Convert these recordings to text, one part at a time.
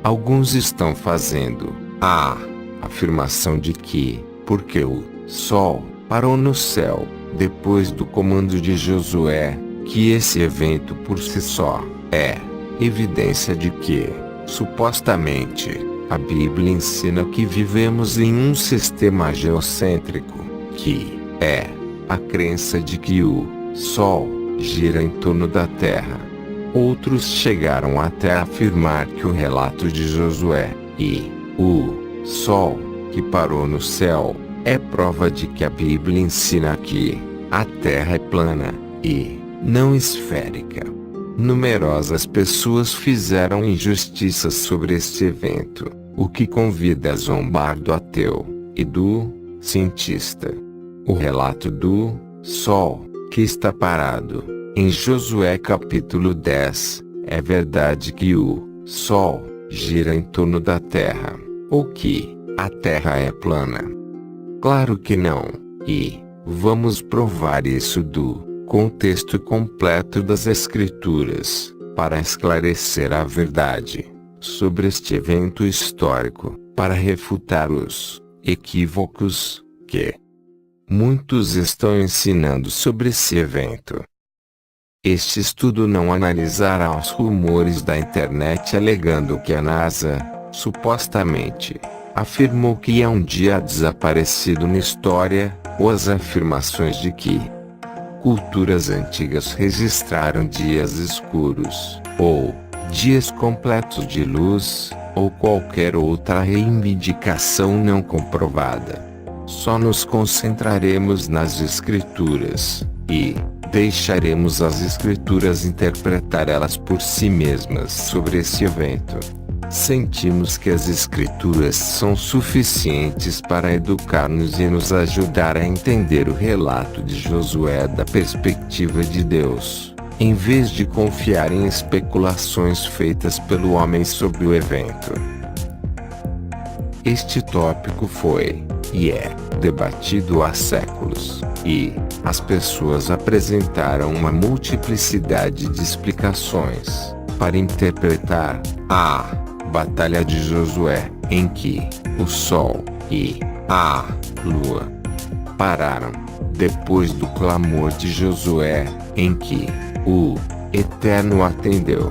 Alguns estão fazendo a afirmação de que, porque o Sol parou no céu, depois do comando de Josué, que esse evento por si só é evidência de que, supostamente, a Bíblia ensina que vivemos em um sistema geocêntrico, que é a crença de que o Sol gira em torno da Terra. Outros chegaram até a afirmar que o relato de Josué e o Sol que parou no céu é prova de que a Bíblia ensina que a Terra é plana e não esférica. Numerosas pessoas fizeram injustiças sobre este evento, o que convida a zombar do ateu e do cientista. O relato do Sol que está parado em Josué capítulo 10, é verdade que o Sol gira em torno da Terra, ou que a Terra é plana? Claro que não, e vamos provar isso do contexto completo das Escrituras, para esclarecer a verdade sobre este evento histórico, para refutar os equívocos que muitos estão ensinando sobre esse evento. Este estudo não analisará os rumores da internet alegando que a NASA, supostamente, afirmou que ia um dia desaparecido na história, ou as afirmações de que culturas antigas registraram dias escuros, ou dias completos de luz, ou qualquer outra reivindicação não comprovada. Só nos concentraremos nas Escrituras, e deixaremos as Escrituras interpretar elas por si mesmas sobre esse evento. Sentimos que as Escrituras são suficientes para educar-nos e nos ajudar a entender o relato de Josué da perspectiva de Deus, em vez de confiar em especulações feitas pelo homem sobre o evento. Este tópico foi, e é, debatido há séculos, e as pessoas apresentaram uma multiplicidade de explicações para interpretar a Batalha de Josué, em que o Sol e a Lua pararam, depois do clamor de Josué, em que o Eterno atendeu.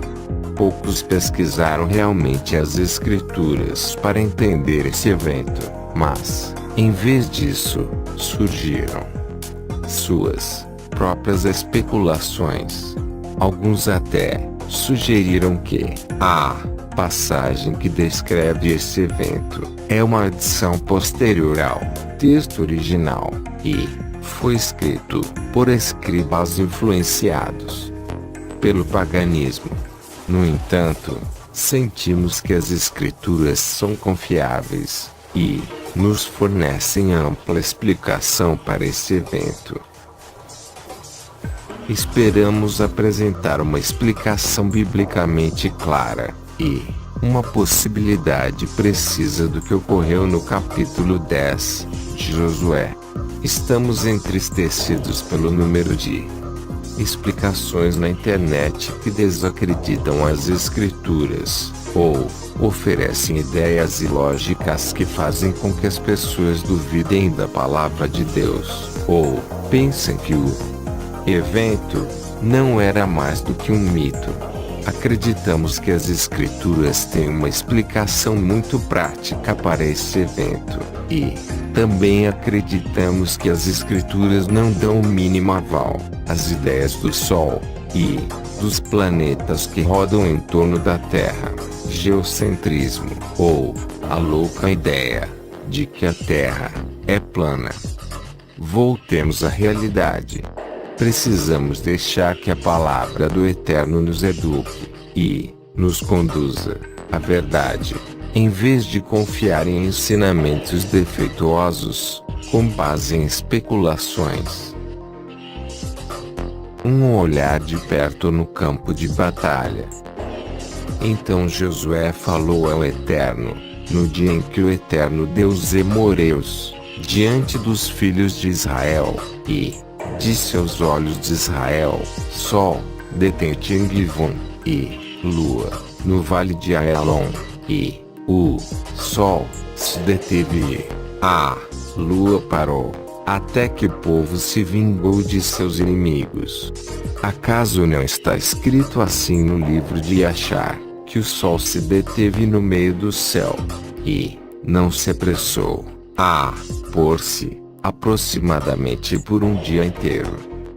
Poucos pesquisaram realmente as Escrituras para entender esse evento, mas, em vez disso, surgiram suas próprias especulações. Alguns até sugeriram que a passagem que descreve esse evento é uma adição posterior ao texto original, e foi escrito por escribas influenciados pelo paganismo. No entanto, sentimos que as Escrituras são confiáveis e nos fornecem ampla explicação para esse evento. Esperamos apresentar uma explicação biblicamente clara e uma possibilidade precisa do que ocorreu no capítulo 10 de Josué. Estamos entristecidos pelo número de explicações na internet que desacreditam as Escrituras, ou oferecem ideias ilógicas que fazem com que as pessoas duvidem da palavra de Deus, ou pensem que o evento não era mais do que um mito. Acreditamos que as Escrituras têm uma explicação muito prática para esse evento, e também acreditamos que as Escrituras não dão o mínimo aval às ideias do Sol e dos planetas que rodam em torno da Terra, geocentrismo, ou a louca ideia de que a Terra é plana. Voltemos à realidade. Precisamos deixar que a palavra do Eterno nos eduque e nos conduza à verdade, em vez de confiar em ensinamentos defeituosos, com base em especulações. Um olhar de perto no campo de batalha. Então Josué falou ao Eterno, no dia em que o Eterno deu os Emoreus diante dos filhos de Israel, e disse aos olhos de Israel: Sol, detente em Givon, e Lua, no vale de Aelon. e o sol se deteve e a lua parou, até que o povo se vingou de seus inimigos. Acaso não está escrito assim no livro de Achar, que o sol se deteve no meio do céu, e não se apressou a pôr-se, aproximadamente por um dia inteiro?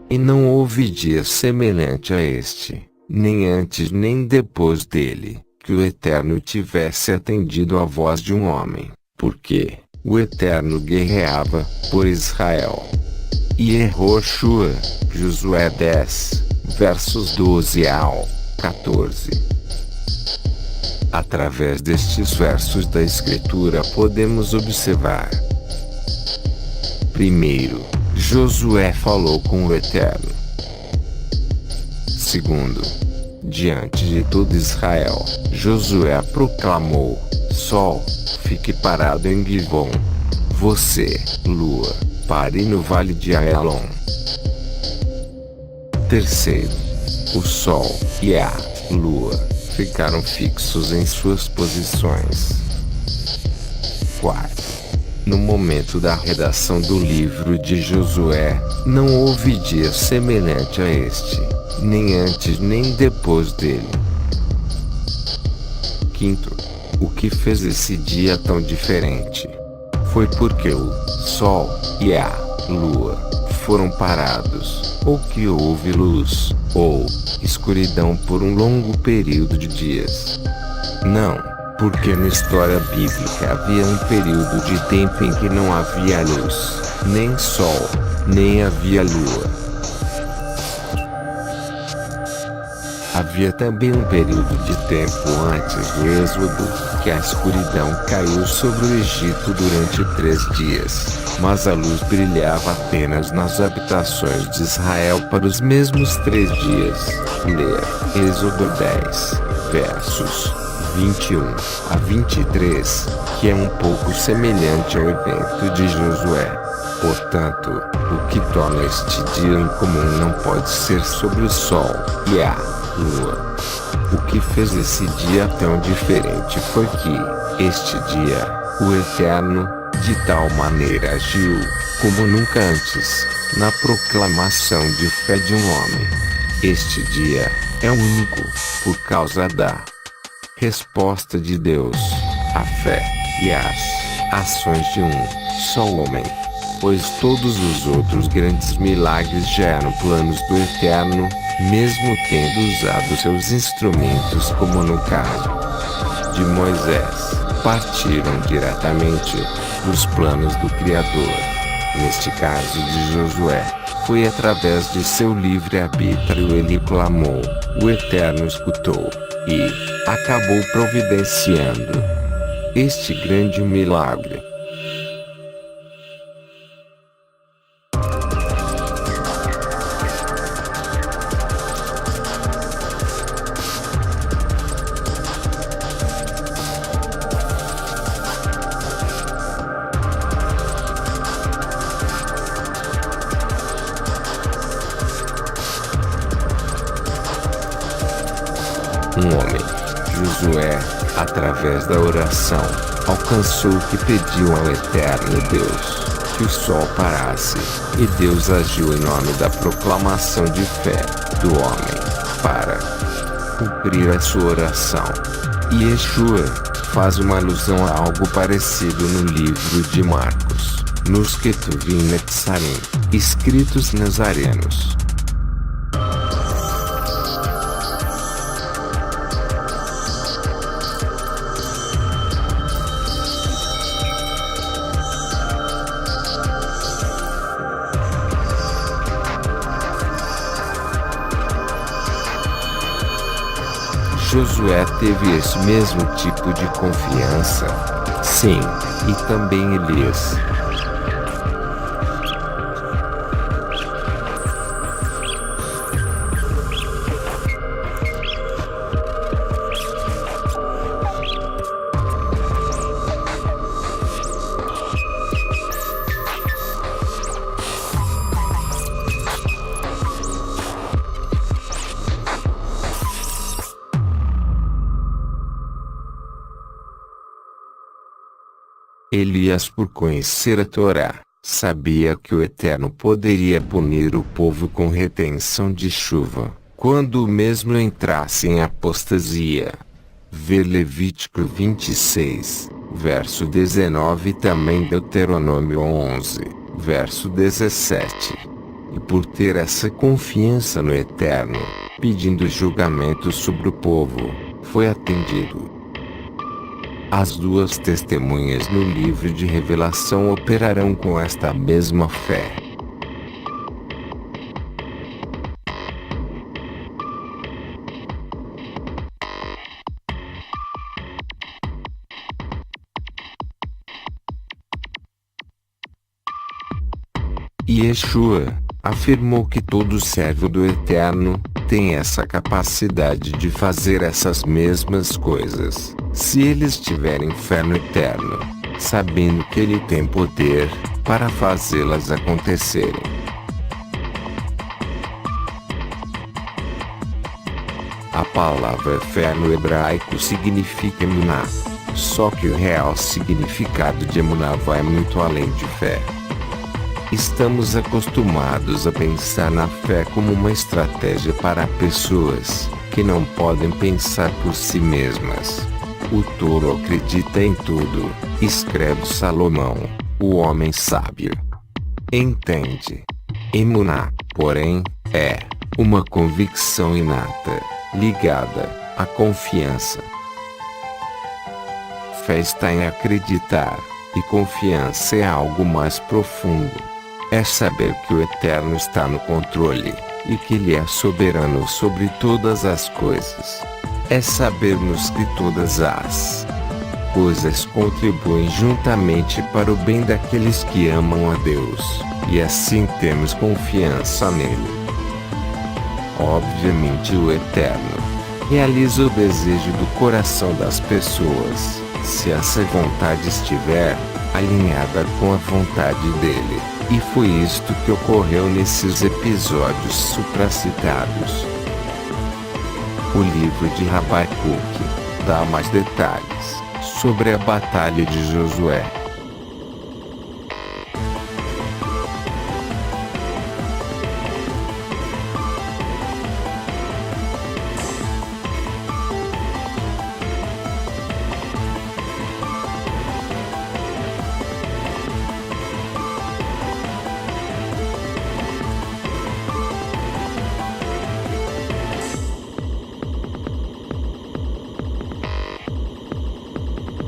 E não houve dia semelhante a este, nem antes nem depois dele, que o Eterno tivesse atendido à voz de um homem, porque o Eterno guerreava por Israel. E Yehoshua, Josué 10, versos 12 ao 14. Através destes versos da Escritura podemos observar: primeiro, Josué falou com o Eterno. Segundo, diante de todo Israel, Josué proclamou: Sol, fique parado em Givon. Você, lua, pare no vale de Aelon. Terceiro, o sol e a lua ficaram fixos em suas posições. Quarto, no momento da redação do livro de Josué, não houve dia semelhante a este, nem antes nem depois dele. Quinto, o que fez esse dia tão diferente foi porque o sol e a lua foram parados, ou que houve luz, ou escuridão por um longo período de dias. Não, porque na história bíblica havia um período de tempo em que não havia luz, nem sol, nem havia lua. Havia também um período de tempo antes do Êxodo, que a escuridão caiu sobre o Egito durante 3 dias, mas a luz brilhava apenas nas habitações de Israel para os mesmos 3 dias. Ler Êxodo 10, versos 21 a 23, que é um pouco semelhante ao evento de Josué. Portanto, o que torna este dia incomum não pode ser sobre o sol e a lua. O que fez esse dia tão diferente foi que, este dia, o Eterno, de tal maneira agiu, como nunca antes, na proclamação de fé de um homem. Este dia é único, por causa da resposta de Deus, à fé e às ações de um só homem. Pois todos os outros grandes milagres já eram planos do Eterno, mesmo tendo usado seus instrumentos, como no caso de Moisés, partiram diretamente dos planos do Criador. Neste caso de Josué, foi através de seu livre-arbítrio ele clamou, o Eterno escutou, e acabou providenciando este grande milagre. Um homem, Josué, através da oração, alcançou o que pediu ao Eterno Deus, que o sol parasse, e Deus agiu em nome da proclamação de fé do homem, para cumprir a sua oração. E Yeshua faz uma alusão a algo parecido no livro de Marcos, nos Ketuvim Netzarim, escritos nazarenos. Josué teve esse mesmo tipo de confiança. Sim, e também Elias. Elias, por conhecer a Torá, sabia que o Eterno poderia punir o povo com retenção de chuva, quando o mesmo entrasse em apostasia. Ver Levítico 26, verso 19 e também Deuteronômio 11, verso 17. E por ter essa confiança no Eterno, pedindo julgamento sobre o povo, foi atendido. As duas testemunhas no livro de Revelação operarão com esta mesma fé. Yeshua afirmou que todo servo do Eterno tem essa capacidade de fazer essas mesmas coisas, se eles tiverem fé no Eterno, sabendo que Ele tem poder para fazê-las acontecerem. A palavra fé no hebraico significa emuná, só que o real significado de emuná vai muito além de fé. Estamos acostumados a pensar na fé como uma estratégia para pessoas que não podem pensar por si mesmas. O tolo acredita em tudo, escreve Salomão, o homem sábio. Entende? Emuná, porém, é uma convicção inata, ligada à confiança. Fé está em acreditar, e confiança é algo mais profundo. É saber que o Eterno está no controle, e que Ele é soberano sobre todas as coisas. É sabermos que todas as coisas contribuem juntamente para o bem daqueles que amam a Deus, e assim temos confiança nele. Obviamente o Eterno realiza o desejo do coração das pessoas, se essa vontade estiver alinhada com a vontade dele. E foi isto que ocorreu nesses episódios supracitados. O livro de Habacuque dá mais detalhes sobre a batalha de Josué.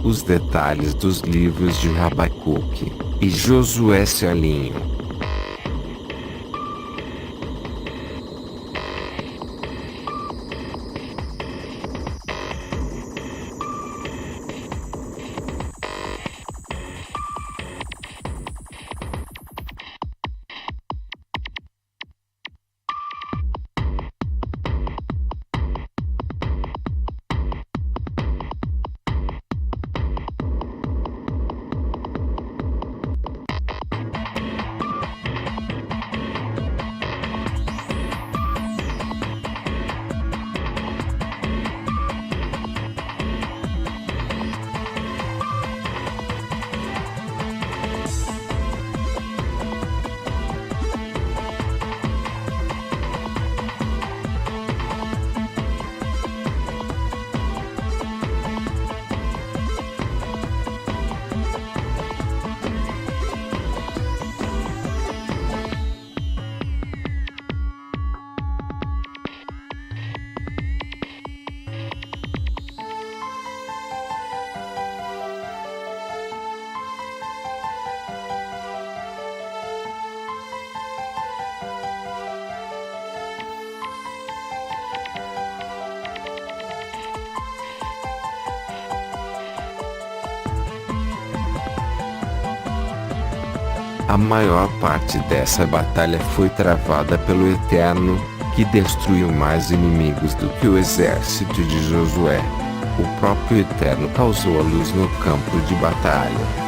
Os detalhes dos livros de Habacuque e Josué se alinham. A maior parte dessa batalha foi travada pelo Eterno, que destruiu mais inimigos do que o exército de Josué. O próprio Eterno causou a luz no campo de batalha.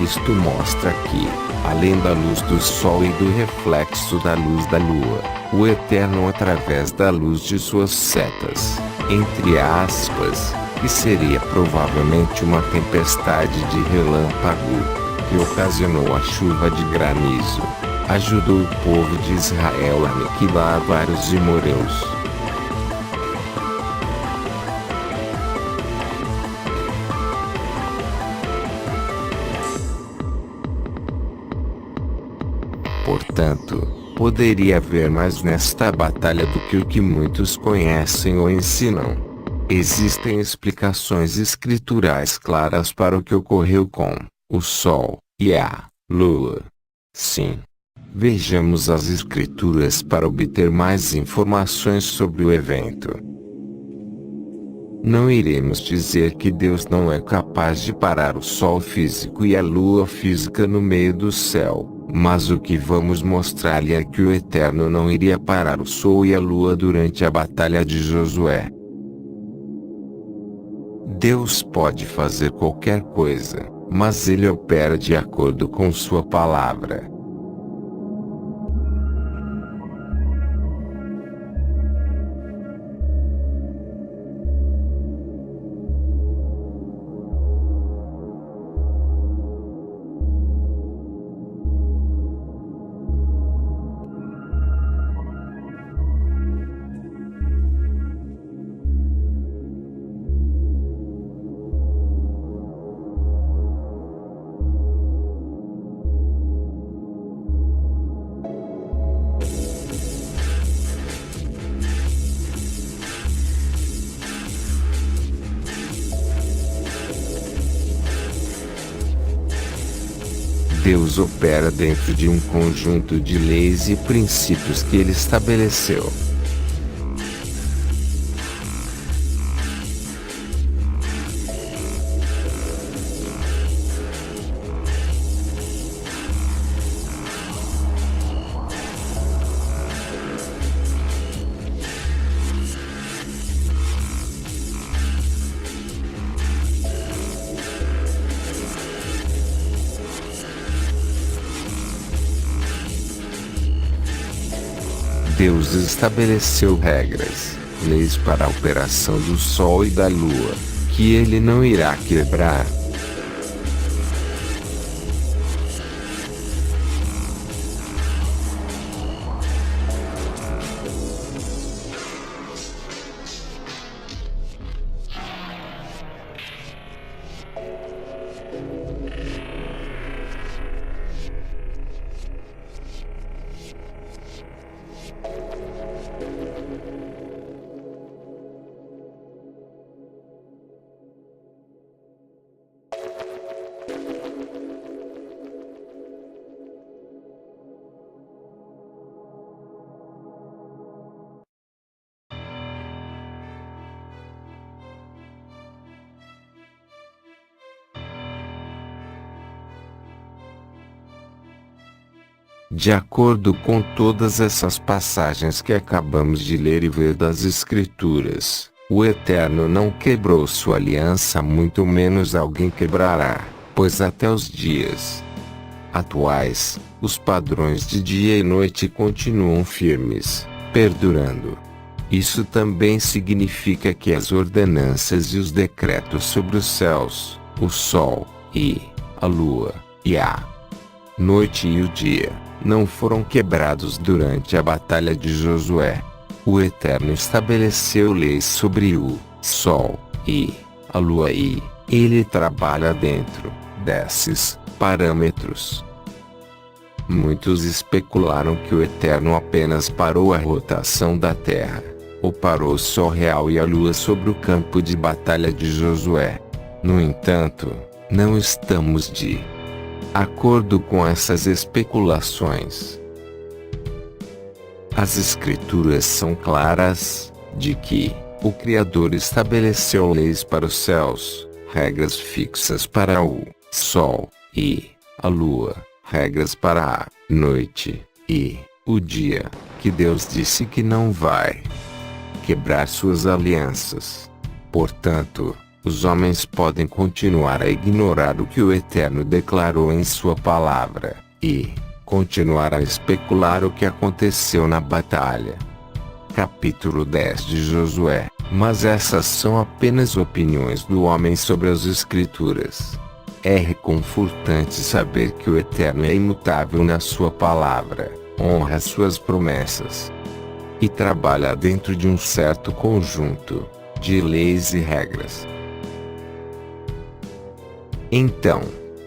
Isto mostra que, além da luz do sol e do reflexo da luz da lua, o Eterno através da luz de suas setas, entre aspas, que seria provavelmente uma tempestade de relâmpago, que ocasionou a chuva de granizo, ajudou o povo de Israel a aniquilar vários imoreus. Portanto, poderia haver mais nesta batalha do que o que muitos conhecem ou ensinam. Existem explicações escriturais claras para o que ocorreu com o Sol e a Lua. Sim. Vejamos as escrituras para obter mais informações sobre o evento. Não iremos dizer que Deus não é capaz de parar o Sol físico e a Lua física no meio do céu, mas o que vamos mostrar-lhe é que o Eterno não iria parar o Sol e a Lua durante a batalha de Josué. Deus pode fazer qualquer coisa, mas ele opera de acordo com sua palavra. Deus opera dentro de um conjunto de leis e princípios que ele estabeleceu. Deus estabeleceu regras, leis para a operação do Sol e da Lua, que ele não irá quebrar. De acordo com todas essas passagens que acabamos de ler e ver das Escrituras, o Eterno não quebrou sua aliança, muito menos alguém quebrará, pois até os dias atuais, os padrões de dia e noite continuam firmes, perdurando. Isso também significa que as ordenanças e os decretos sobre os céus, o sol, e a lua, e a noite e o dia, não foram quebrados durante a batalha de Josué. O Eterno estabeleceu leis sobre o sol e a lua e ele trabalha dentro desses parâmetros. Muitos especularam que o Eterno apenas parou a rotação da Terra, ou parou o Sol real e a Lua sobre o campo de batalha de Josué. No entanto, não estamos de acordo com essas especulações. As Escrituras são claras, de que o Criador estabeleceu leis para os céus, regras fixas para o Sol e a Lua, regras para a noite e o dia, que Deus disse que não vai quebrar suas alianças. Portanto, os homens podem continuar a ignorar o que o Eterno declarou em sua palavra, e continuar a especular o que aconteceu na batalha. Capítulo 10 de Josué. Mas essas são apenas opiniões do homem sobre as Escrituras. É reconfortante saber que o Eterno é imutável na sua palavra, honra suas promessas e trabalha dentro de um certo conjunto de leis e regras. Então,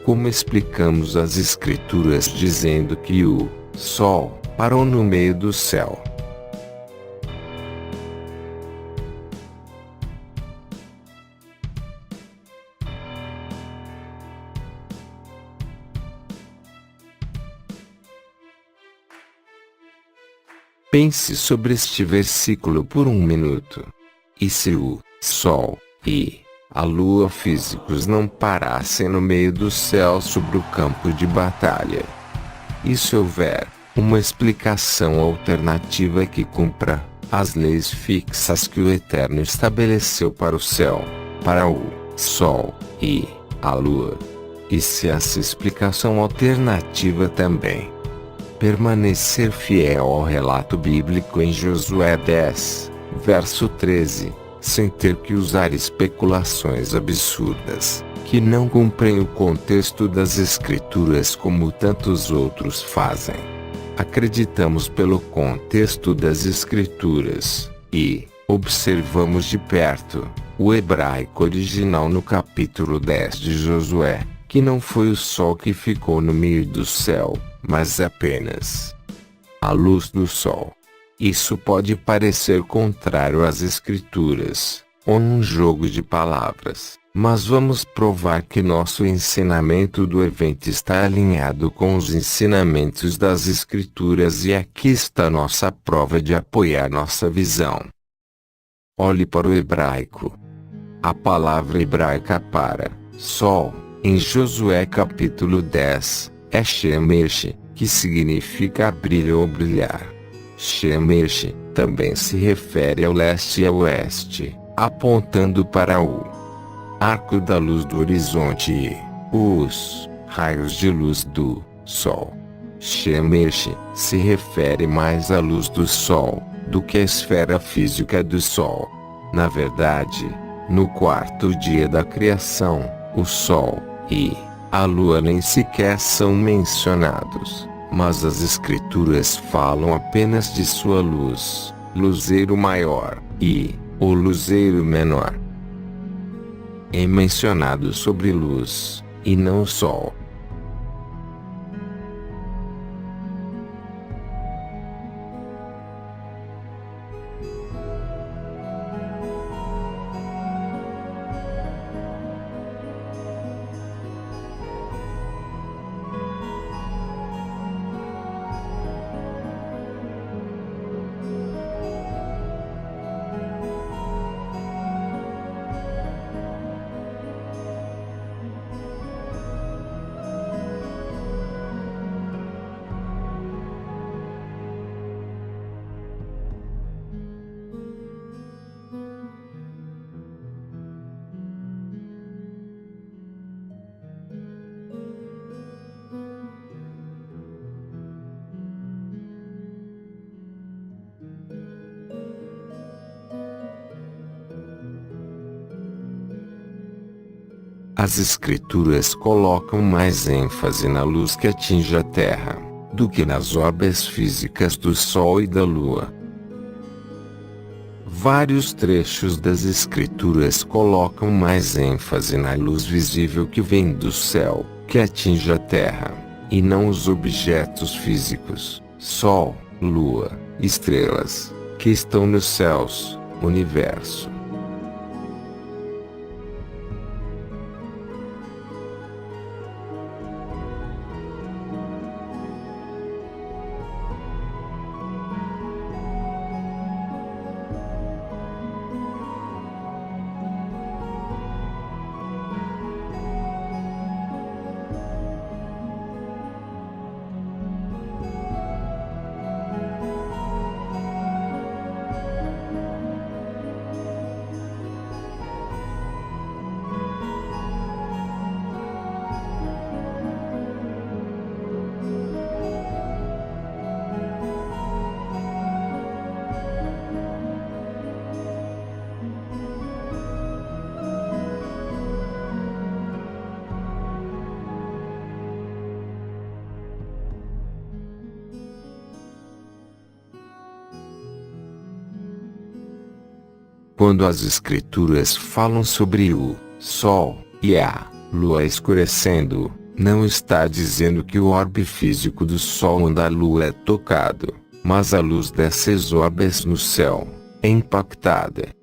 como explicamos as Escrituras dizendo que o sol parou no meio do céu? Pense sobre este versículo por um minuto. E se o Sol e a Lua físicos não parassem no meio do céu sobre o campo de batalha? E se houver uma explicação alternativa que cumpra as leis fixas que o Eterno estabeleceu para o céu, para o Sol e a Lua? E se essa explicação alternativa também permanecer fiel ao relato bíblico em Josué 10, verso 13, sem ter que usar especulações absurdas, que não cumprem o contexto das Escrituras como tantos outros fazem? Acreditamos pelo contexto das Escrituras, e observamos de perto o hebraico original no capítulo 10 de Josué, que não foi o sol que ficou no meio do céu, mas apenas a luz do sol. Isso pode parecer contrário às Escrituras, ou um jogo de palavras, mas vamos provar que nosso ensinamento do evento está alinhado com os ensinamentos das Escrituras, e aqui está nossa prova de apoiar nossa visão. Olhe para o hebraico. A palavra hebraica para sol, em Josué capítulo 10, é Shemesh, que significa brilho ou brilhar. Shemesh também se refere ao leste e ao oeste, apontando para o arco da luz do horizonte e os raios de luz do sol. Shemesh se refere mais à luz do sol do que à esfera física do sol. Na verdade, no quarto dia da criação, o sol e a lua nem sequer são mencionados, mas as Escrituras falam apenas de sua luz, luzeiro maior, e o luzeiro menor. É mencionado sobre luz, e não sol. As Escrituras colocam mais ênfase na luz que atinge a Terra, do que nas orbes físicas do Sol e da Lua. Vários trechos das Escrituras colocam mais ênfase na luz visível que vem do céu, que atinge a Terra, e não os objetos físicos, Sol, Lua, estrelas, que estão nos céus, universo. Quando as escrituras falam sobre o sol e a lua escurecendo, não está dizendo que o orbe físico do sol ou da lua é tocado, mas a luz dessas orbes no céu é impactada.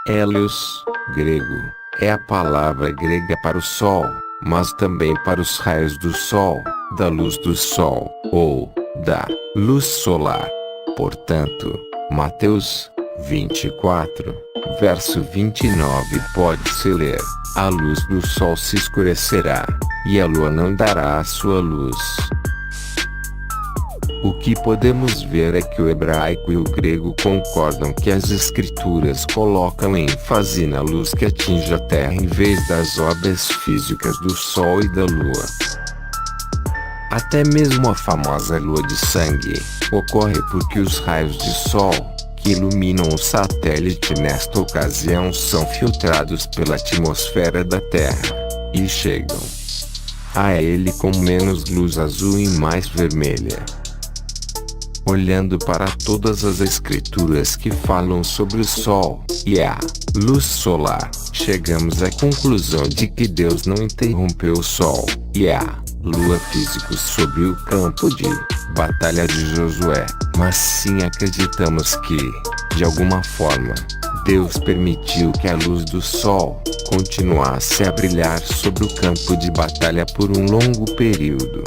Hélios, grego, é a palavra grega para o sol, mas também para os raios do sol, da luz do sol, ou da luz solar. Portanto, Mateus 24, verso 29 pode-se ler: a luz do sol se escurecerá, e a lua não dará a sua luz. O que podemos ver é que o hebraico e o grego concordam que as escrituras colocam ênfase na luz que atinge a terra em vez das orbes físicas do sol e da lua. Até mesmo a famosa lua de sangue ocorre porque os raios de sol que iluminam o satélite nesta ocasião são filtrados pela atmosfera da Terra e chegam a ele com menos luz azul e mais vermelha. Olhando para todas as escrituras que falam sobre o sol e a luz solar, chegamos à conclusão de que Deus não interrompeu o sol e a lua físicos sobre o campo de batalha de Josué, mas sim acreditamos que, de alguma forma, Deus permitiu que a luz do sol continuasse a brilhar sobre o campo de batalha por um longo período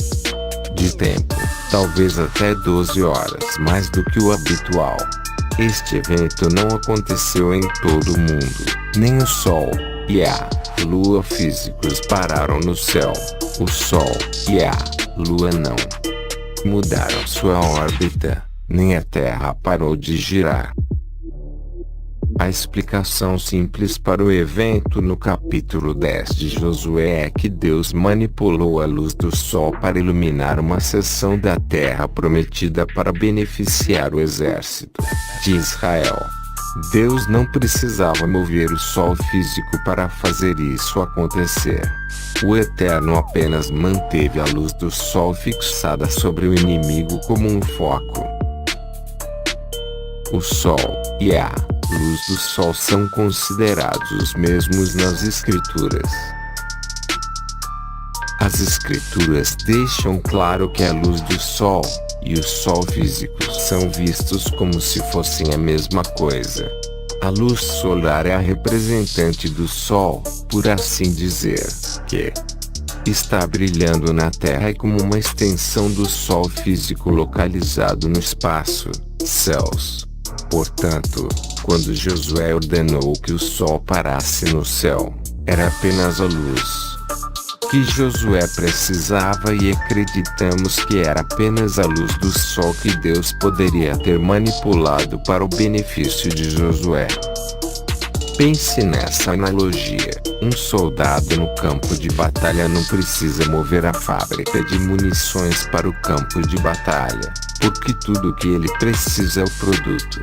de tempo, talvez até 12 horas mais do que o habitual. Este evento não aconteceu em todo o mundo. Nem o Sol e a Lua físicos pararam no céu. O Sol e a Lua não mudaram sua órbita, nem a Terra parou de girar. A explicação simples para o evento no capítulo 10 de Josué é que Deus manipulou a luz do sol para iluminar uma seção da terra prometida para beneficiar o exército de Israel. Deus não precisava mover o sol físico para fazer isso acontecer. O Eterno apenas manteve a luz do sol fixada sobre o inimigo como um foco. O sol e a luz do sol são considerados os mesmos nas escrituras. As escrituras deixam claro que a luz do sol e o sol físico são vistos como se fossem a mesma coisa. A luz solar é a representante do sol, por assim dizer, que está brilhando na Terra como uma extensão do sol físico localizado no espaço, céus. Portanto, quando Josué ordenou que o sol parasse no céu, era apenas a luz que Josué precisava e acreditamos que era apenas a luz do sol que Deus poderia ter manipulado para o benefício de Josué. Pense nessa analogia. Um soldado no campo de batalha não precisa mover a fábrica de munições para o campo de batalha, porque tudo o que ele precisa é o produto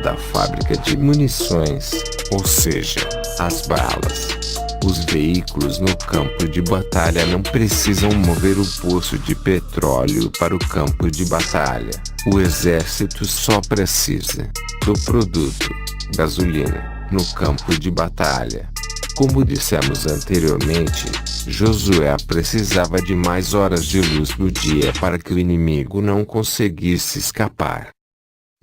da fábrica de munições, ou seja, as balas. Os veículos no campo de batalha não precisam mover o poço de petróleo para o campo de batalha. O exército só precisa do produto, gasolina, no campo de batalha. Como dissemos anteriormente, Josué precisava de mais horas de luz no dia para que o inimigo não conseguisse escapar.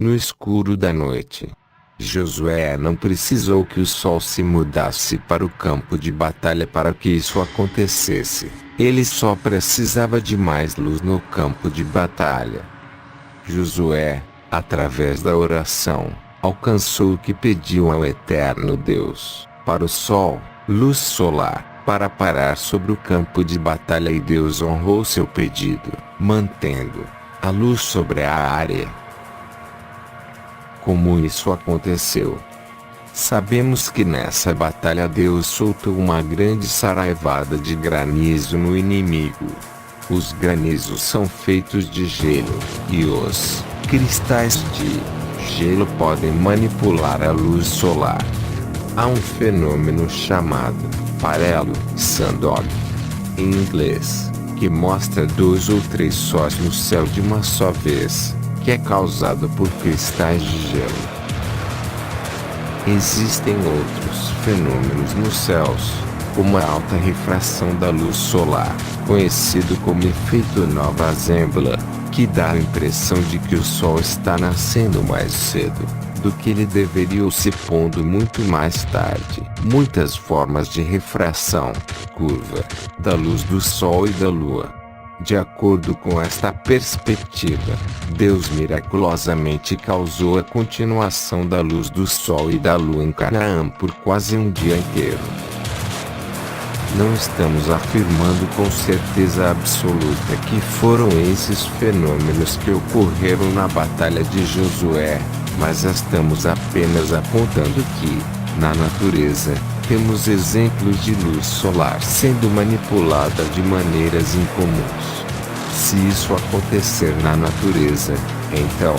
No escuro da noite, Josué não precisou que o sol se mudasse para o campo de batalha para que isso acontecesse. Ele só precisava de mais luz no campo de batalha. Josué, através da oração, alcançou o que pediu ao Eterno Deus, para o sol, luz solar, para parar sobre o campo de batalha, e Deus honrou seu pedido, mantendo a luz sobre a área. Como isso aconteceu? Sabemos que nessa batalha Deus soltou uma grande saraivada de granizo no inimigo. Os granizos são feitos de gelo, e os cristais de gelo podem manipular a luz solar. Há um fenômeno chamado parallel sandog, em inglês, que mostra 2 ou 3 sóis no céu de uma só vez, que é causado por cristais de gelo. Existem outros fenômenos nos céus, como a alta refração da luz solar, conhecido como efeito Nova Zembla, que dá a impressão de que o Sol está nascendo mais cedo do que ele deveria ou se pondo muito mais tarde. Muitas formas de refração, curva, da luz do Sol e da Lua. De acordo com esta perspectiva, Deus miraculosamente causou a continuação da luz do Sol e da Lua em Canaã por quase um dia inteiro. Não estamos afirmando com certeza absoluta que foram esses fenômenos que ocorreram na Batalha de Josué, mas estamos apenas apontando que, na natureza, temos exemplos de luz solar sendo manipulada de maneiras incomuns. Se isso acontecer na natureza, então,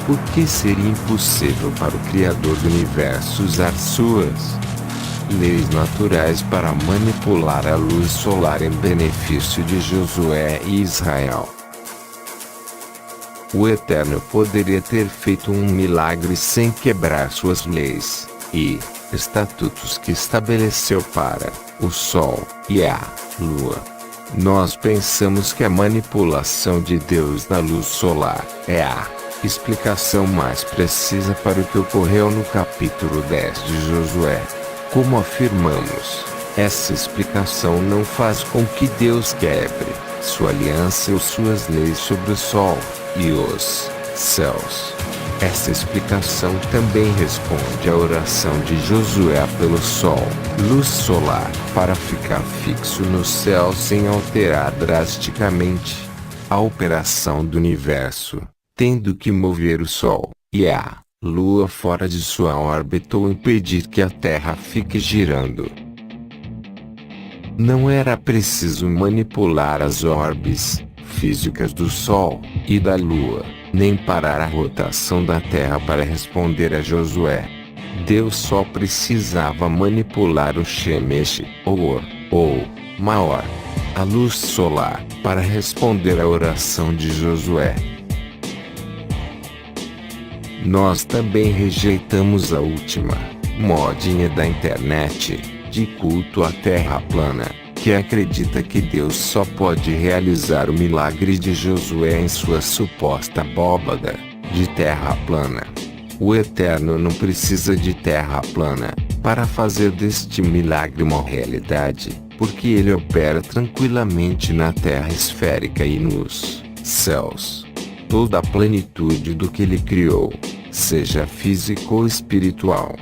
por que seria impossível para o Criador do Universo usar suas leis naturais para manipular a luz solar em benefício de Josué e Israel? O Eterno poderia ter feito um milagre sem quebrar suas leis e estatutos que estabeleceu para o Sol e a Lua. Nós pensamos que a manipulação de Deus na luz solar é a explicação mais precisa para o que ocorreu no capítulo 10 de Josué. Como afirmamos, essa explicação não faz com que Deus quebre sua aliança ou suas leis sobre o Sol e os céus. Essa explicação também responde à oração de Josué pelo Sol, luz solar, para ficar fixo no céu sem alterar drasticamente a operação do universo, tendo que mover o Sol e a Lua fora de sua órbita ou impedir que a Terra fique girando. Não era preciso manipular as órbitas físicas do Sol e da Lua, nem parar a rotação da Terra para responder a Josué. Deus só precisava manipular o Shemesh, ou maior, a luz solar, para responder à oração de Josué. Nós também rejeitamos a última modinha da internet, de culto à Terra plana, que acredita que Deus só pode realizar o milagre de Josué em sua suposta abóbada de terra plana. O Eterno não precisa de terra plana para fazer deste milagre uma realidade, porque ele opera tranquilamente na terra esférica e nos céus. Toda a plenitude do que ele criou, seja físico ou espiritual.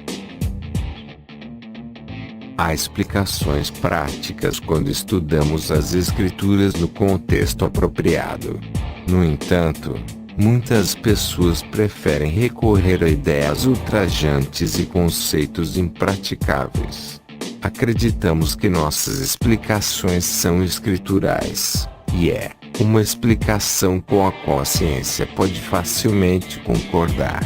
Há explicações práticas quando estudamos as Escrituras no contexto apropriado. No entanto, muitas pessoas preferem recorrer a ideias ultrajantes e conceitos impraticáveis. Acreditamos que nossas explicações são escriturais, e é uma explicação com a qual a ciência pode facilmente concordar.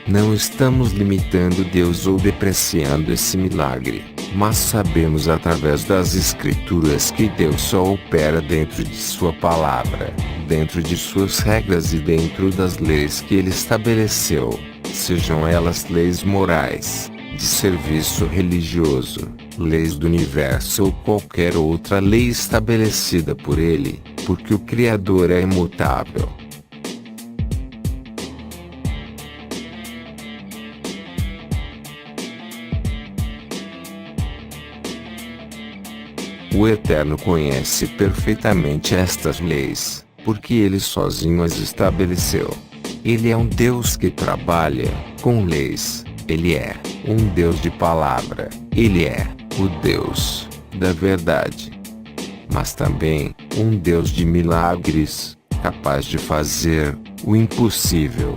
Não estamos limitando Deus ou depreciando esse milagre, mas sabemos através das Escrituras que Deus só opera dentro de sua palavra, dentro de suas regras e dentro das leis que ele estabeleceu, sejam elas leis morais, de serviço religioso, leis do universo ou qualquer outra lei estabelecida por ele, porque o Criador é imutável. O Eterno conhece perfeitamente estas leis, porque ele sozinho as estabeleceu. Ele é um Deus que trabalha com leis, ele é um Deus de palavra, ele é o Deus da verdade. Mas também um Deus de milagres, capaz de fazer o impossível.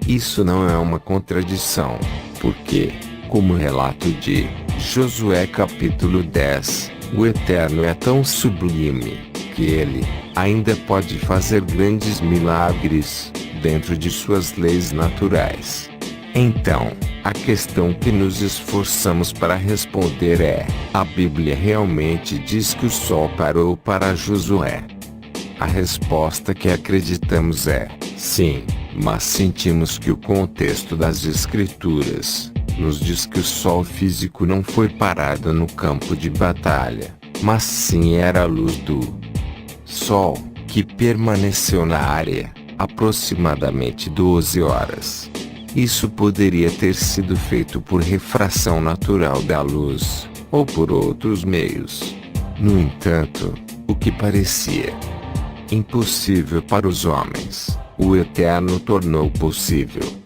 Isso não é uma contradição, porque, como o relato de Josué capítulo 10, o Eterno é tão sublime, que ele ainda pode fazer grandes milagres, dentro de suas leis naturais. Então, a questão que nos esforçamos para responder é: a Bíblia realmente diz que o sol parou para Josué? A resposta que acreditamos é: sim, mas sentimos que o contexto das Escrituras nos diz que o sol físico não foi parado no campo de batalha, mas sim era a luz do sol, que permaneceu na área aproximadamente 12 horas. Isso poderia ter sido feito por refração natural da luz, ou por outros meios. No entanto, o que parecia impossível para os homens, o Eterno tornou possível.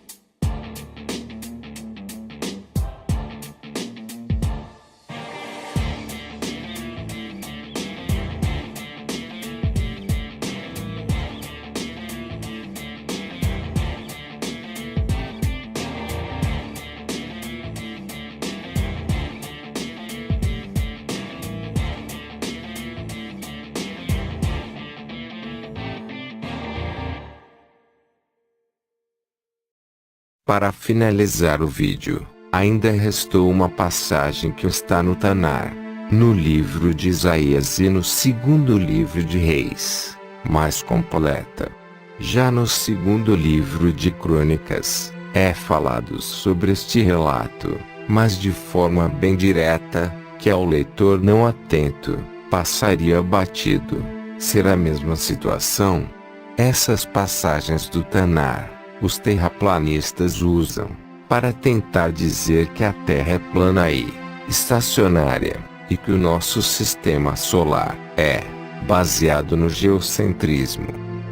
Para finalizar o vídeo, ainda restou uma passagem que está no Tanar, no livro de Isaías e no segundo livro de Reis, mais completa. Já no segundo livro de Crônicas, é falado sobre este relato, mas de forma bem direta, que ao leitor não atento, passaria batido. Será a mesma situação? Essas passagens do Tanar os terraplanistas usam para tentar dizer que a Terra é plana e estacionária, e que o nosso sistema solar é baseado no geocentrismo.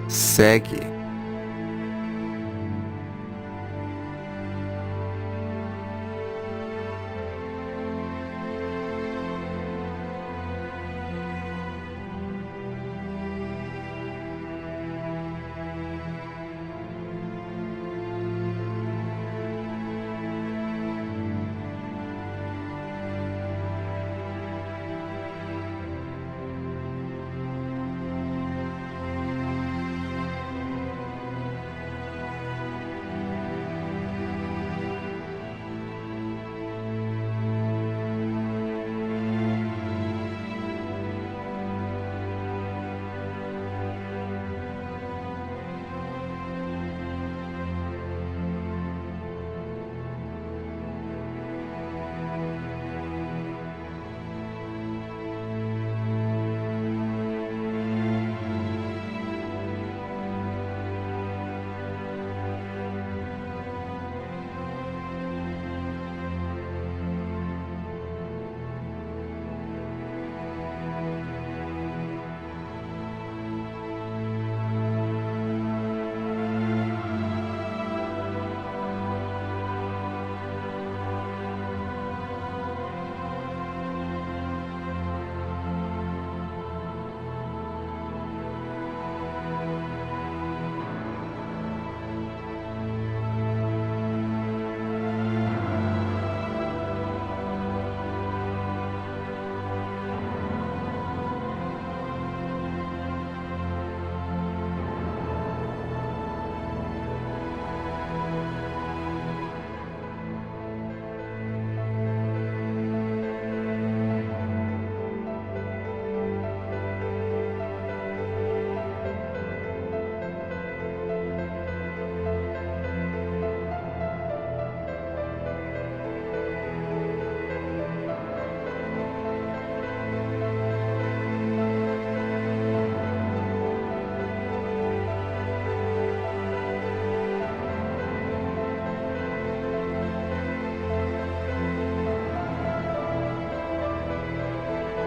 Segue.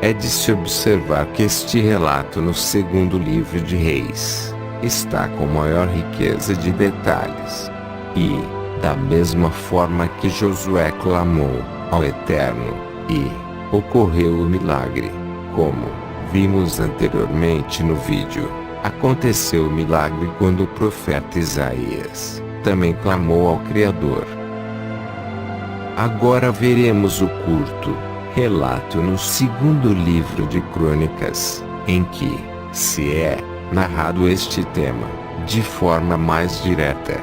É de se observar que este relato no segundo livro de Reis está com maior riqueza de detalhes. E, da mesma forma que Josué clamou ao Eterno, e ocorreu o milagre, como vimos anteriormente no vídeo, aconteceu o milagre quando o profeta Isaías também clamou ao Criador. Agora veremos o curto relato no segundo livro de Crônicas, em que se é narrado este tema de forma mais direta.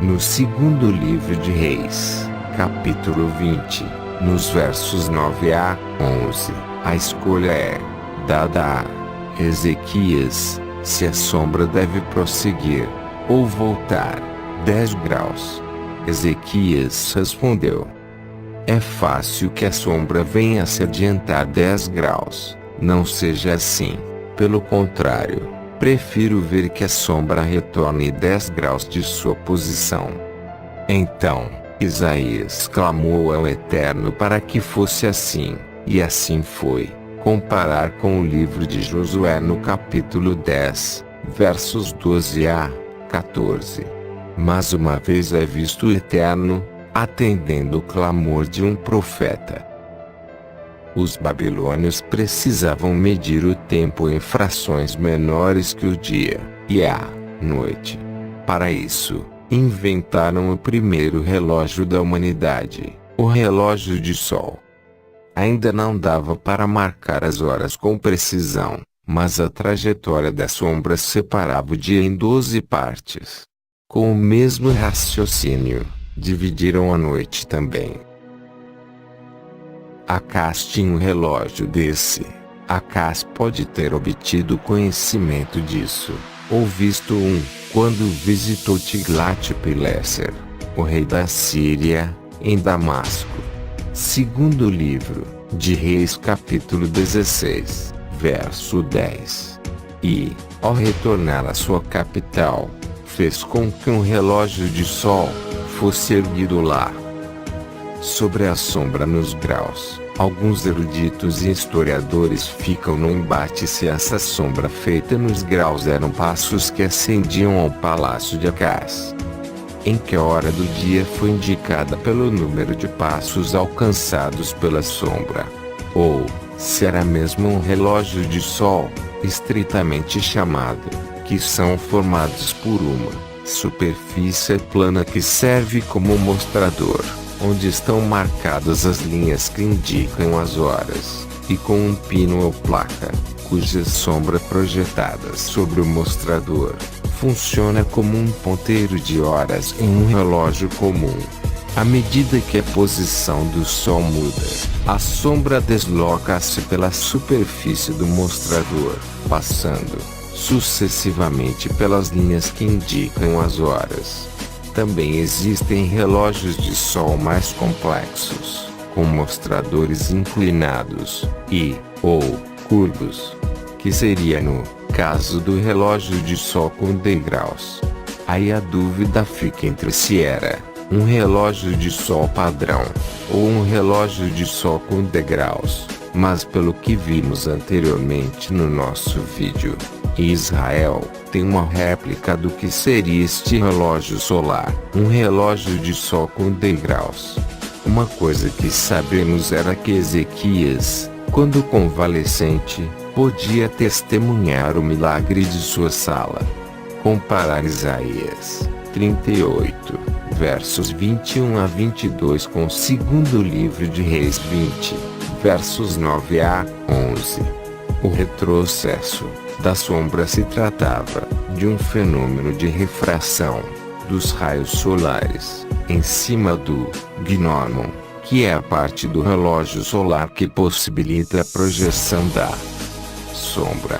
No segundo livro de Reis, capítulo 20, nos versos 9 a 11, a escolha é dada a Ezequias, se a sombra deve prosseguir, ou voltar, 10 graus. Ezequias respondeu: é fácil que a sombra venha a se adiantar 10 graus, não seja assim, pelo contrário. Prefiro ver que a sombra retorne 10 graus de sua posição. Então, Isaías clamou ao Eterno para que fosse assim, e assim foi. Comparar com o livro de Josué no capítulo 10, versos 12 a 14. Mas uma vez é visto o Eterno, atendendo o clamor de um profeta. Os babilônios precisavam medir o tempo em frações menores que o dia e a noite. Para isso, inventaram o primeiro relógio da humanidade, o relógio de sol. Ainda não dava para marcar as horas com precisão, mas a trajetória da sombra separava o dia em 12 partes. Com o mesmo raciocínio, dividiram a noite também. Acás tinha um relógio desse. Acás pode ter obtido conhecimento disso, ou visto um, quando visitou Tiglat-Pileser, o rei da Síria, em Damasco. Segundo livro de Reis, capítulo 16, verso 10. E, ao retornar à sua capital, fez com que um relógio de sol fosse erguido lá. Sobre a sombra nos graus, alguns eruditos e historiadores ficam no embate se essa sombra feita nos graus eram passos que ascendiam ao palácio de Acás. Em que hora do dia foi indicada pelo número de passos alcançados pela sombra? Ou, se era mesmo um relógio de sol, estritamente chamado, que são formados por uma superfície plana que serve como mostrador, onde estão marcadas as linhas que indicam as horas, e com um pino ou placa, cuja sombra projetada sobre o mostrador, funciona como um ponteiro de horas em um relógio comum. À medida que a posição do sol muda, a sombra desloca-se pela superfície do mostrador, passando, sucessivamente pelas linhas que indicam as horas. Também existem relógios de sol mais complexos, com mostradores inclinados ou curvos, que seria no caso do relógio de sol com degraus. Aí a dúvida fica entre se era um relógio de sol padrão ou um relógio de sol com degraus, mas pelo que vimos anteriormente no nosso vídeo, Israel tem uma réplica do que seria este relógio solar, um relógio de sol com degraus. Uma coisa que sabemos era que Ezequias, quando convalescente, podia testemunhar o milagre de sua sala. Comparar Isaías 38, versos 21 a 22 com o segundo livro de Reis 20, versos 9 a 11. O retrocesso da sombra se tratava de um fenômeno de refração dos raios solares em cima do gnomon, que é a parte do relógio solar que possibilita a projeção da sombra.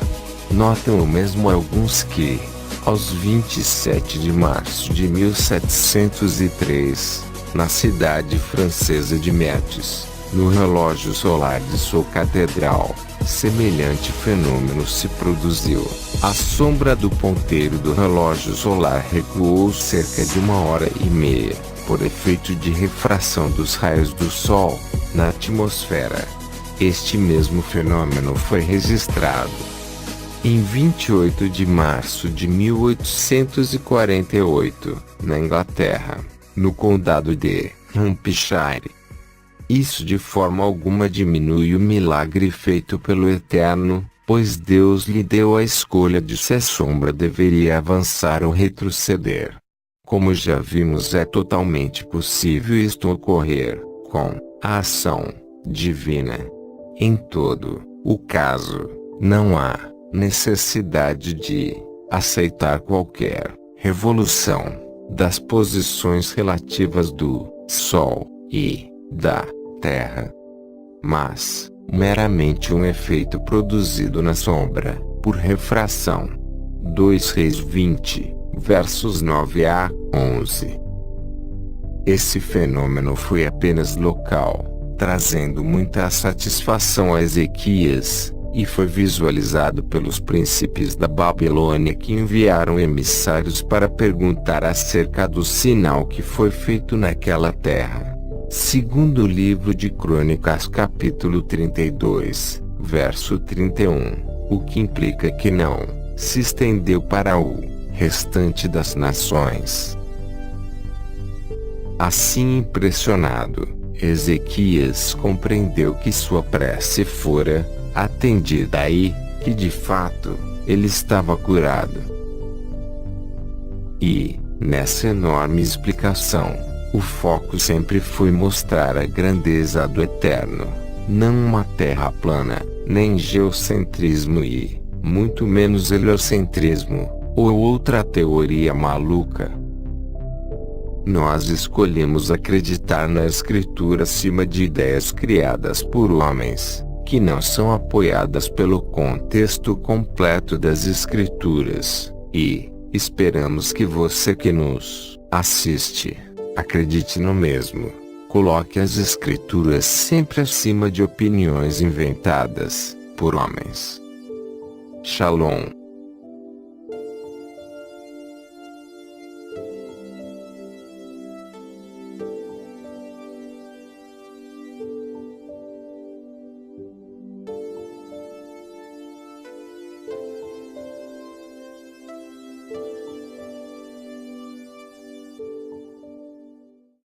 Notam o mesmo alguns que, aos 27 de março de 1703, na cidade francesa de Metz, no relógio solar de sua catedral, semelhante fenômeno se produziu. A sombra do ponteiro do relógio solar recuou cerca de 1h30, por efeito de refração dos raios do Sol na atmosfera. Este mesmo fenômeno foi registrado Em 28 de março de 1848, na Inglaterra, no condado de Hampshire. Isso de forma alguma diminui o milagre feito pelo Eterno, pois Deus lhe deu a escolha de se a sombra deveria avançar ou retroceder. Como já vimos, é totalmente possível isto ocorrer, com a ação divina. Em todo o caso, não há necessidade de aceitar qualquer revolução das posições relativas do Sol e da Terra, mas meramente um efeito produzido na sombra, por refração. 2 Reis 20, versos 9 a 11. Esse fenômeno foi apenas local, trazendo muita satisfação a Ezequias, e foi visualizado pelos príncipes da Babilônia, que enviaram emissários para perguntar acerca do sinal que foi feito naquela terra. Segundo o livro de Crônicas, capítulo 32, verso 31, o que implica que não se estendeu para o restante das nações. Assim, impressionado, Ezequias compreendeu que sua prece fora atendida e que de fato ele estava curado. E, nessa enorme explicação, o foco sempre foi mostrar a grandeza do Eterno, não uma terra plana, nem geocentrismo e, muito menos, heliocentrismo, ou outra teoria maluca. Nós escolhemos acreditar na Escritura acima de ideias criadas por homens, que não são apoiadas pelo contexto completo das Escrituras, e esperamos que você que nos assiste acredite no mesmo. Coloque as Escrituras sempre acima de opiniões inventadas por homens. Shalom.